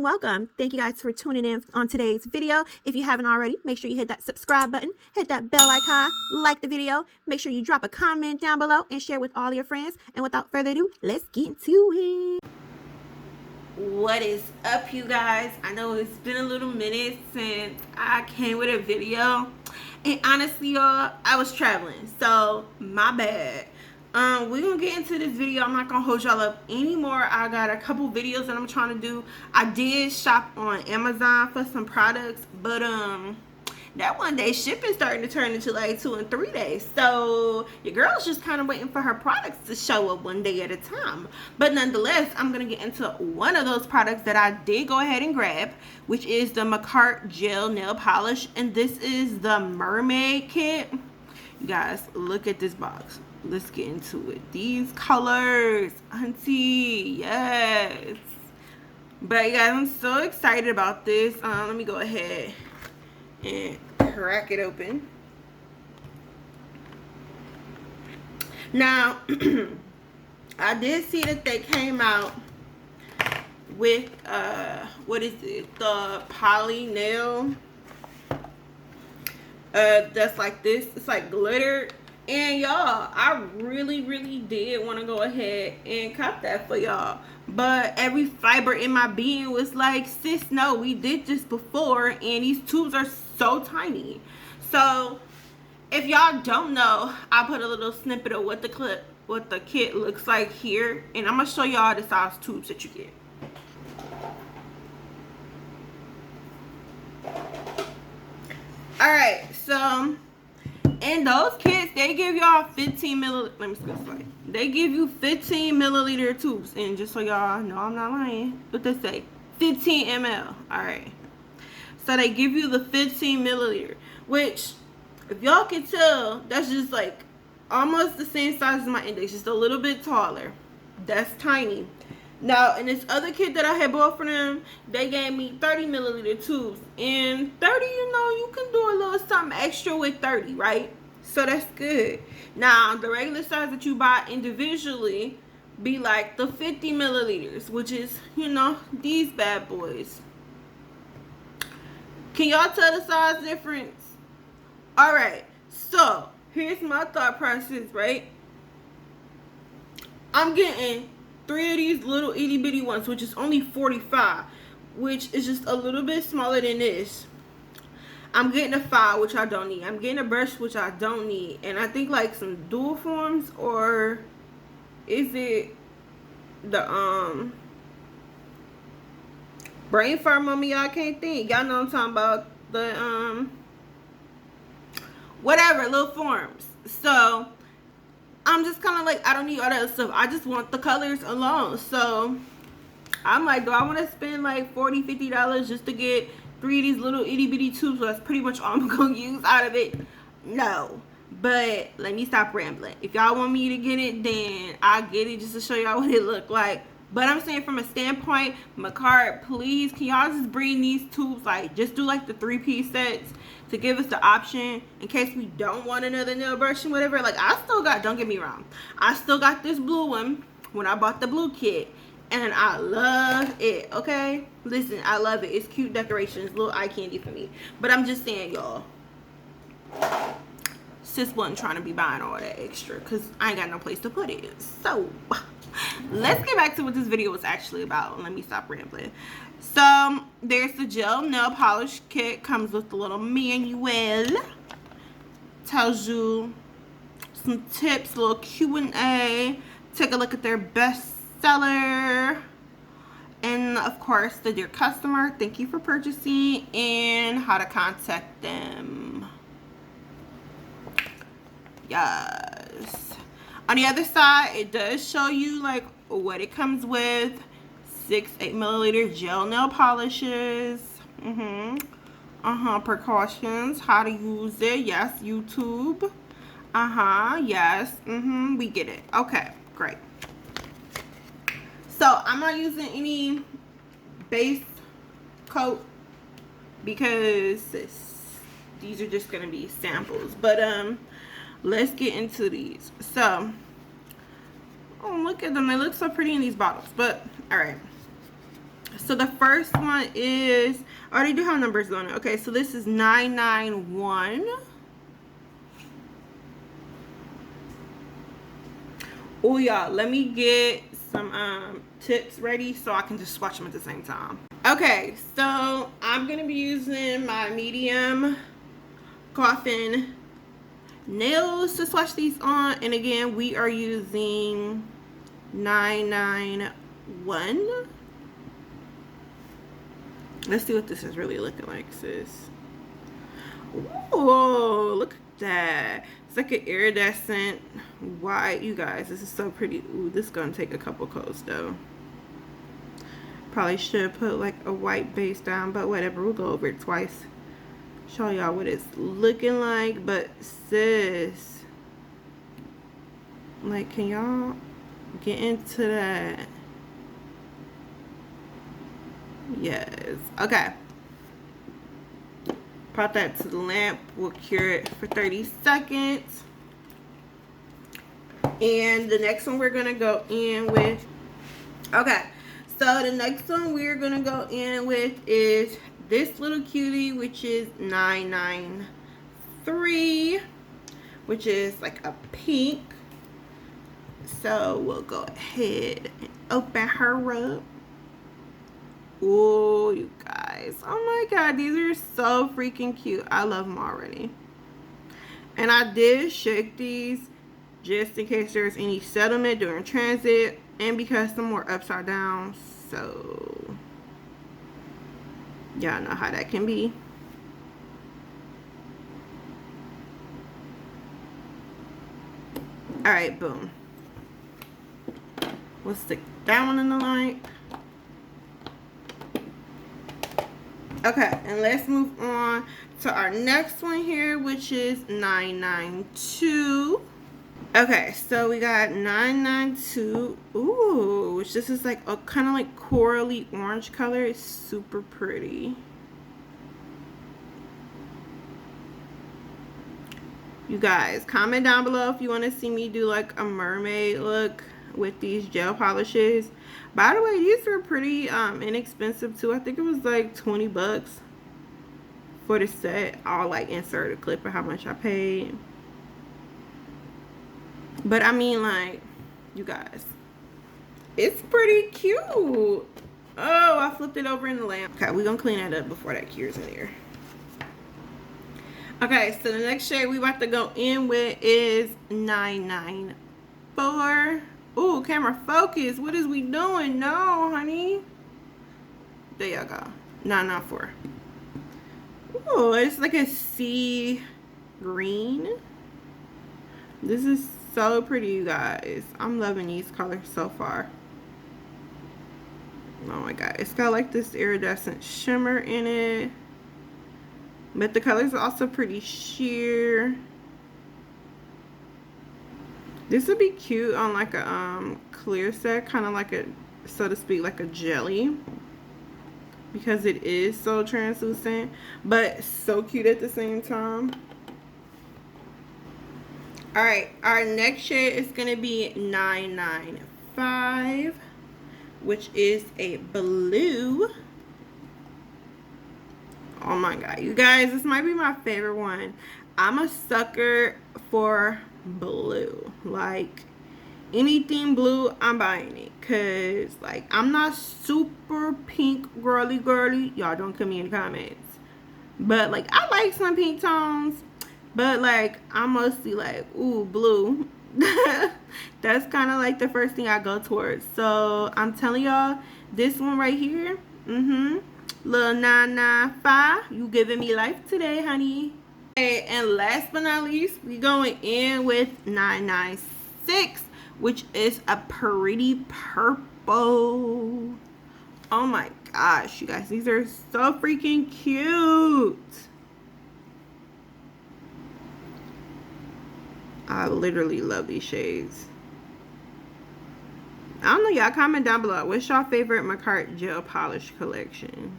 Welcome. Thank you guys for tuning in on today's video. If you haven't already, make sure you hit that subscribe button, hit that bell icon, like the video, make sure you drop a comment down below and share with all your friends. And without further ado, let's get into it. What is up, you guys? I know it's been a little minute since I came with a video, and honestly, y'all, I was traveling, so my bad. We're gonna get into this video. I'm not gonna hold y'all up anymore. I got a couple videos that I'm trying to do. I did shop on Amazon for some products, but that one day shipping starting to turn into like 2 and 3 days. So your girl's just kind of waiting for her products to show up one day at a time. But nonetheless, I'm gonna get into one of those products that I did go ahead and grab, which is the Makartt gel nail polish, and this is the Mermaid kit. You guys, look at this box. Let's get into it. These colors, auntie, yes. But you guys, I'm so excited about this. Let me go ahead and crack it open. Now, I did see that they came out with what is it? The poly nail. That's like this. It's like glitter. And y'all, I really did want to go ahead and cop that for y'all, but every fiber in my being was like, sis, no, we did this before, and these tubes are so tiny. So if y'all don't know, I put a little snippet of what the kit looks like here, and I'm gonna show y'all the size tubes that you get. All right, so in those kits, they give y'all 15 milliliter. Let me spell this. They give you 15 milliliter tubes, and just so y'all know, I'm not lying. What they say, 15 ml. All right. So they give you the 15 milliliter, which, if y'all can tell, that's just like almost the same size as my index, just a little bit taller. That's tiny. Now, in this other kit that I had bought for them, they gave me 30 milliliter tubes. And 30, you know, you can do a little something extra with 30, right? So that's good. Now, the regular size that you buy individually be like the 50 milliliters, which is, you know, these bad boys. Can y'all tell the size difference? All right. So, here's my thought process, right? I'm getting 3 of these little itty bitty ones, which is only 45, which is just a little bit smaller than this. I'm getting a file, which I don't need. I'm getting a brush, which I don't need, and I think like some dual forms, or is it the brain fart mommy? I can't think. Y'all know what I'm talking about, the whatever little forms. So I'm just kind of like, I don't need all that stuff. I just want the colors alone. So I'm like, do I want to spend like $40, $50 just to get 3 of these little itty bitty tubes? So that's pretty much all I'm going to use out of it. No. But let me stop rambling. If y'all want me to get it, then I'll get it just to show y'all what it look like. But I'm saying from a standpoint, Makartt, please, can y'all just bring these tubes, like, just do like the 3-piece sets to give us the option in case we don't want another nail brush and whatever. Like, I still got, don't get me wrong, I still got this blue one when I bought the blue kit, and I love it, okay? Listen, I love it. It's cute decorations, little eye candy for me. But I'm just saying, y'all, sis wasn't trying to be buying all that extra because I ain't got no place to put it. So let's get back to what this video was actually about. Let me stop rambling. So there's the gel nail polish kit. Comes with the little manual. Tells you some tips, little Q&A. Take a look at their bestseller. And of course, the dear customer, thank you for purchasing, and how to contact them. Yes. On the other side, it does show you like what it comes with. 6 8mm gel nail polishes. Precautions, how to use it. Yes, YouTube. Yes. We get it. Okay, great. So I'm not using any base coat because these are just gonna be samples. But let's get into these. So, oh, look at them. They look so pretty in these bottles. But all right. So the first one is, I already do have numbers on it. Okay, so this is 991. Oh yeah, let me get some tips ready so I can just swatch them at the same time. Okay, so I'm gonna be using my medium coffin nails to swatch these on, and again we are using 991. Let's see what this is really looking like, sis. Ooh, look at that. It's like an iridescent white. You guys, this is so pretty. Ooh, this is gonna take a couple coats though. Probably should put like a white base down, but whatever, we'll go over it twice. Show y'all what it's looking like. But sis, like, can y'all get into that? Yes. Okay. Pop that to the lamp. We'll cure it for 30 seconds. And the next one we're gonna go in with. Okay. So the next one we're gonna go in with is this little cutie, which is 993, which is like a pink. So we'll go ahead and open her up. Oh, you guys. Oh my god, these are so freaking cute. I love them already. And I did shake these just in case there's any settlement during transit, and because some were upside down, so y'all know how that can be. All right, boom. We'll stick that one in the light. Okay, and let's move on to our next one here, which is 992. Okay, so we got 992. Ooh, which this is like a kind of like corally orange color. It's super pretty. You guys, comment down below if you want to see me do like a mermaid look with these gel polishes. By the way, these were pretty inexpensive too. I think it was like 20 bucks for the set. I'll like insert a clip of how much I paid. But I mean, like, you guys, it's pretty cute. Oh, I flipped it over in the lamp. Okay, we're gonna clean that up before that cures in here. Okay, so the next shade we about to go in with is 994. Ooh, camera focus. What is we doing? No, honey. There y'all go. 994. Ooh, it's like a sea green. This is so pretty, you guys. I'm loving these colors so far. Oh my god. It's got like this iridescent shimmer in it. But the colors are also pretty sheer. This would be cute on like a clear set, kind of like a, so to speak, like a jelly, because it is so translucent, but so cute at the same time. All right, our next shade is gonna be 995, which is a blue. Oh my god, you guys, this might be my favorite one. I'm a sucker for blue. Like, anything blue, I'm buying it, because like I'm not super pink girly. Y'all don't come in the comments, but like I like some pink tones, but like I'm mostly like, ooh, blue. That's kind of like the first thing I go towards. So I'm telling y'all, this one right here, little 995, you giving me life today, honey. Okay, and last but not least, we going in with 996, which is a pretty purple. Oh my gosh, you guys, these are so freaking cute. I literally love these shades. I don't know, y'all comment down below. What's your favorite Makartt gel polish collection?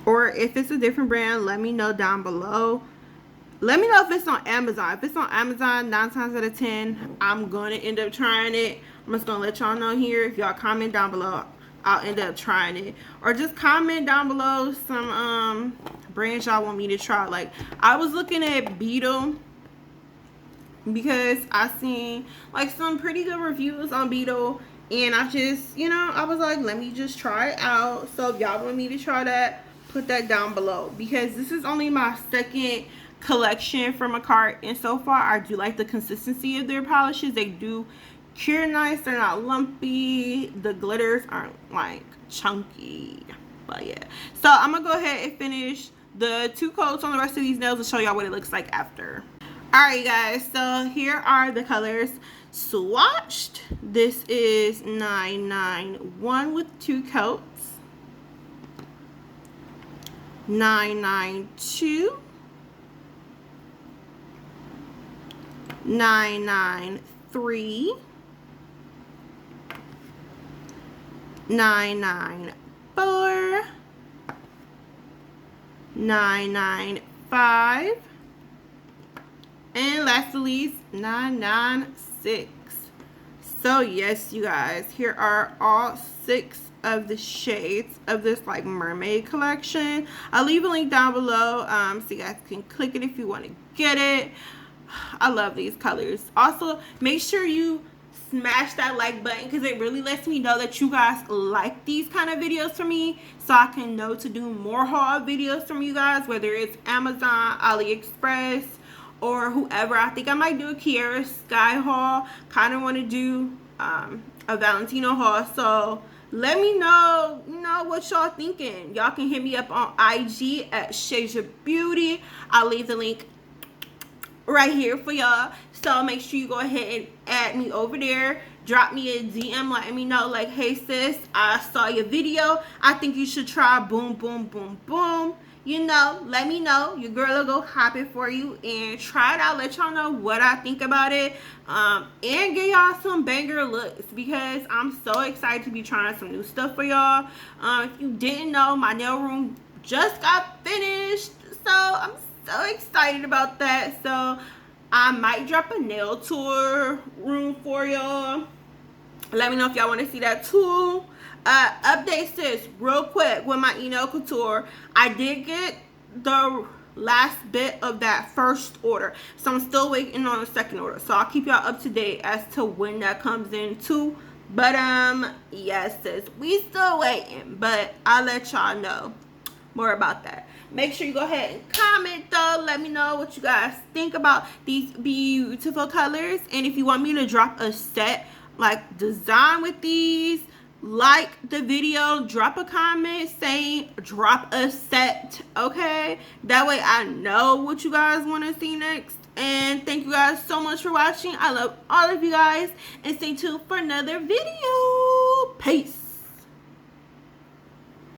Or if it's a different brand, let me know down below. Let me know if it's on Amazon. If it's on Amazon, 9 times out of 10, I'm going to end up trying it. I'm just going to let y'all know here. If y'all comment down below, I'll end up trying it. Or just comment down below some brands y'all want me to try. Like, I was looking at Beetle because I seen like some pretty good reviews on Beetle. And I just, you know, I was like, let me just try it out. So if y'all want me to try that, put that down below, because this is only my second collection from Makartt, and so far I do like the consistency of their polishes. They do cure nice, they're not lumpy, the glitters aren't like chunky. But yeah, so I'm gonna go ahead and finish the 2 coats on the rest of these nails and show y'all what it looks like after. Alright guys, so here are the colors swatched. This is 991 with 2 coats. 992, 993, 994, 995, and last but not least, 996. So yes, you guys, here are all 6 of the shades of this like mermaid collection. I'll leave a link down below so you guys can click it if you want to get it. I love these colors. Also, make sure you smash that like button, because it really lets me know that you guys like these kind of videos from me, so I can know to do more haul videos from you guys, whether it's Amazon, AliExpress, or whoever. I think I might do a Kiara Sky haul. Kind of want to do a Valentino haul. So let me know, you know, what y'all thinking. Y'all can hit me up on IG at Shasia Beauty. I'll leave the link right here for y'all. So make sure you go ahead and add me over there. Drop me a DM letting me know, like, hey sis, I saw your video. I think you should try boom, boom, boom, boom. You know, let me know. Your girl will go hop it for you and try it out. Let y'all know what I think about it. And get y'all some banger looks, because I'm so excited to be trying some new stuff for y'all. If you didn't know, my nail room just got finished. So I'm so excited about that. So I might drop a nail tour room for y'all. Let me know if y'all want to see that too. Update sis, real quick, with my Enailcouture. I did get the last bit of that first order, so I'm still waiting on the second order. So I'll keep y'all up to date as to when that comes in too. But yes sis, we still waiting, but I'll let y'all know more about that. Make sure you go ahead and comment though. Let me know what you guys think about these beautiful colors, and if you want me to drop a set like design with these, like the video, drop a comment saying drop a set, okay? That way I know what you guys want to see next. And thank you guys so much for watching. I love all of you guys, and stay tuned for another video. Peace.